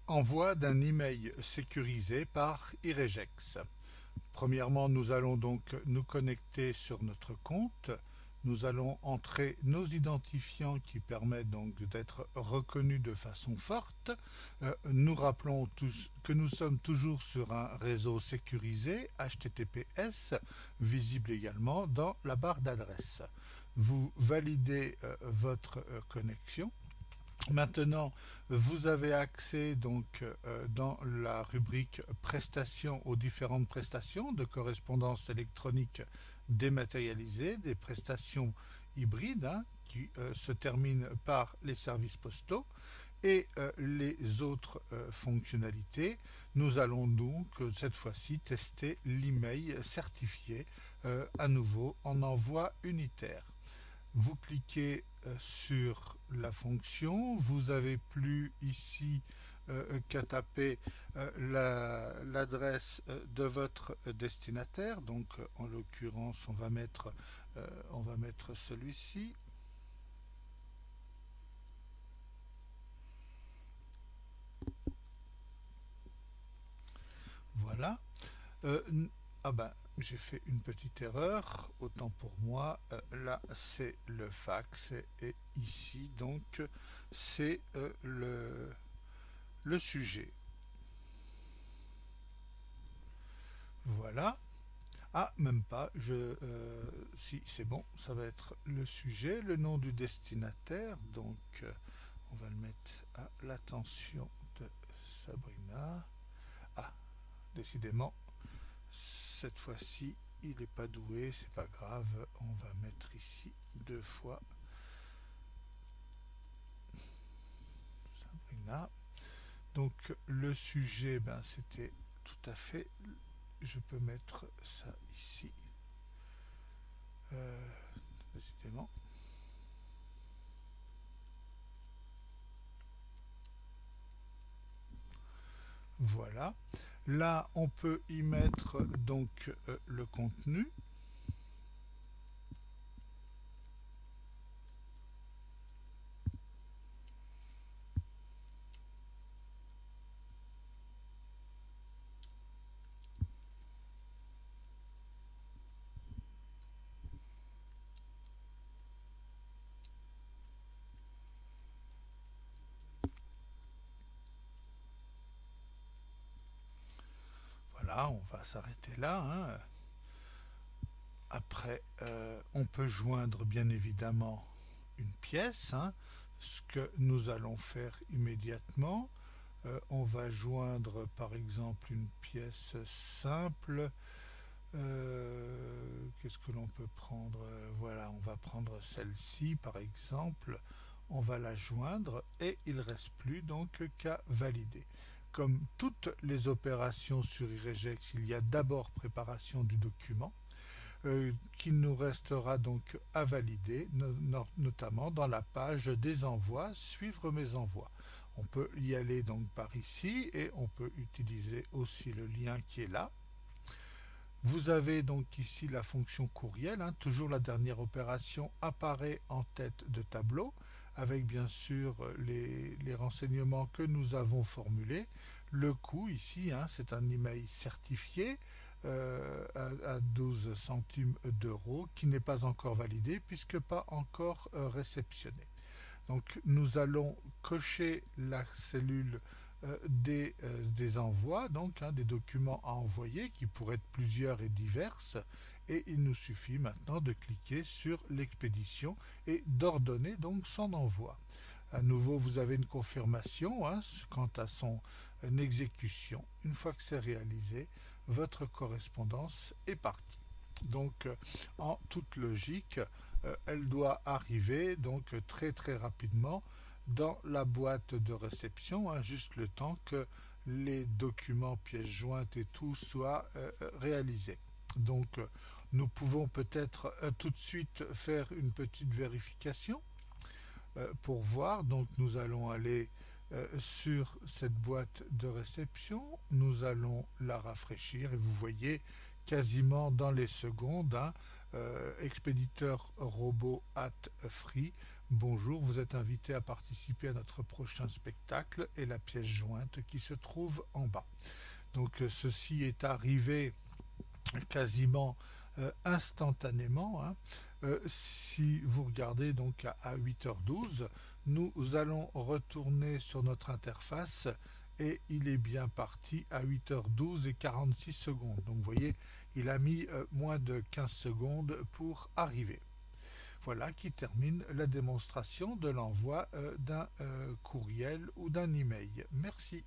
Envoi d'un email sécurisé par Iregex. Premièrement, nous allons donc nous connecter sur notre compte. Nous allons entrer nos identifiants qui permettent donc d'être reconnus de façon forte. Nous rappelons tous que nous sommes toujours sur un réseau sécurisé HTTPS, visible également dans la barre d'adresse. Vous validez votre connexion. Maintenant, vous avez accès donc dans la rubrique prestations aux différentes prestations de correspondance électronique dématérialisée, des prestations hybrides qui se terminent par les services postaux et les autres fonctionnalités. Nous allons donc cette fois-ci tester l'email certifié à nouveau en envoi unitaire. Vous cliquez sur la fonction, vous avez plus ici qu'à taper l'adresse de votre destinataire, donc en l'occurrence on va mettre celui-ci. Voilà. Ah ben, j'ai fait une petite erreur, autant pour moi. Là, c'est le fax et ici, donc, c'est le sujet. Voilà. Ah, même pas. Si, c'est bon, ça va être le sujet, le nom du destinataire. Donc, on va le mettre à l'attention de Sabrina. Ah, décidément, cette fois-ci, il n'est pas doué, c'est pas grave. On va mettre ici deux fois Sabrina. Donc le sujet, ben, c'était tout à fait. Je peux mettre ça ici. Euh, Décidément. Voilà. Là, on peut y mettre donc le contenu. Voilà, on va s'arrêter là. Après, on peut joindre bien évidemment une pièce, ce que nous allons faire immédiatement. On va joindre par exemple une pièce simple. Qu'est-ce que l'on peut prendre? Voilà, on va prendre celle-ci par exemple. On va la joindre et il ne reste plus donc qu'à valider. Comme toutes les opérations sur Iregex, il y a d'abord préparation du document qu'il nous restera donc à valider, notamment dans la page des envois, suivre mes envois. On peut y aller donc par ici et on peut utiliser aussi le lien qui est là. Vous avez donc ici la fonction courriel, toujours la dernière opération apparaît en tête de tableau, avec bien sûr les renseignements que nous avons formulés. Le coût ici, c'est un email certifié à 12 centimes d'euros qui n'est pas encore validé puisque pas encore réceptionné. Donc nous allons cocher la cellule des envois, donc des documents à envoyer qui pourraient être plusieurs et diverses, et il nous suffit maintenant de cliquer sur l'expédition et d'ordonner donc son envoi. À nouveau, vous avez une confirmation quant à son exécution. Une fois que c'est réalisé, votre correspondance est partie. Donc, en toute logique, elle doit arriver donc très très rapidement dans la boîte de réception, juste le temps que les documents, pièces jointes et tout soient réalisés. Donc, nous pouvons peut-être tout de suite faire une petite vérification pour voir. Donc, nous allons aller sur cette boîte de réception, nous allons la rafraîchir et vous voyez quasiment dans les secondes, hein. Expéditeur robot at free. Bonjour, vous êtes invité à participer à notre prochain spectacle et la pièce jointe qui se trouve en bas. Donc ceci est arrivé quasiment instantanément, hein. Si vous regardez donc à 8h12, nous allons retourner sur notre interface et il est bien parti à 8h12 et 46 secondes. Donc vous voyez, il a mis moins de 15 secondes pour arriver. Voilà qui termine la démonstration de l'envoi d'un courriel ou d'un email. Merci.